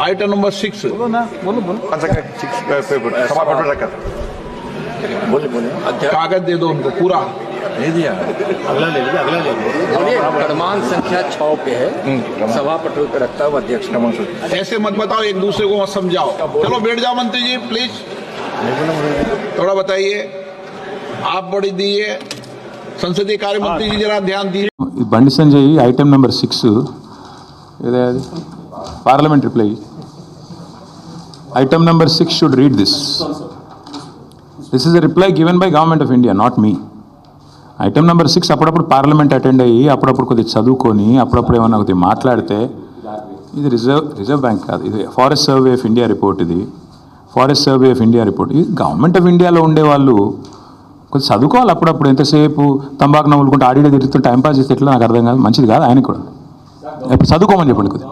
Item number 6 कागज दे दो उनको पूरा दे दिया, अगला ले लीजिए, अगला ले लीजिए। बोलिए, क्रमांक संख्या 6 पे है, सभापति पे रखता हुआ अध्यक्ष। ऐसे मत बताओ, एक दूसरे को मत समझाओ। चलो बैठ जाओ मंत्री जी प्लीज, थोड़ा बताइए। आप बड़ी दिए संसदीय कार्य मंत्री जी, जरा ध्यान दीजिए। బండి సంజయ్ ఐటమ్ నెంబర్ 6 ఇదే parliament reply. Item number 6 should read this. This is a reply given by government of India, not me. Item number 6 అప్పుడప్పుడు పార్లమెంట్ అటెండ్ అయ్యి అప్పుడప్పుడు కొద్దిగా చదువుకొని అప్పుడప్పుడు ఏమన్నా కొద్దిగా మాట్లాడితే, ఇది రిజర్వ్ బ్యాంక్ కాదు, ఇది forest survey of India report. ఇది forest survey of India report. ఇది గవర్నమెంట్ ఆఫ్ ఇండియాలో ఉండేవాళ్ళు కొంచెం చదువుకోవాలి అప్పుడప్పుడు. ఎంతసేపు తంబాకు నవ్వులుకుంటే ఆడియో తిరుగుతుంటే టైంపాస్ చేస్తే ఎట్లా నాకు అర్థం కాదు, మంచిది కాదు. ఆయనకు కూడా ఎప్పుడు చదువుకోమని చెప్పండి కొద్దిగా.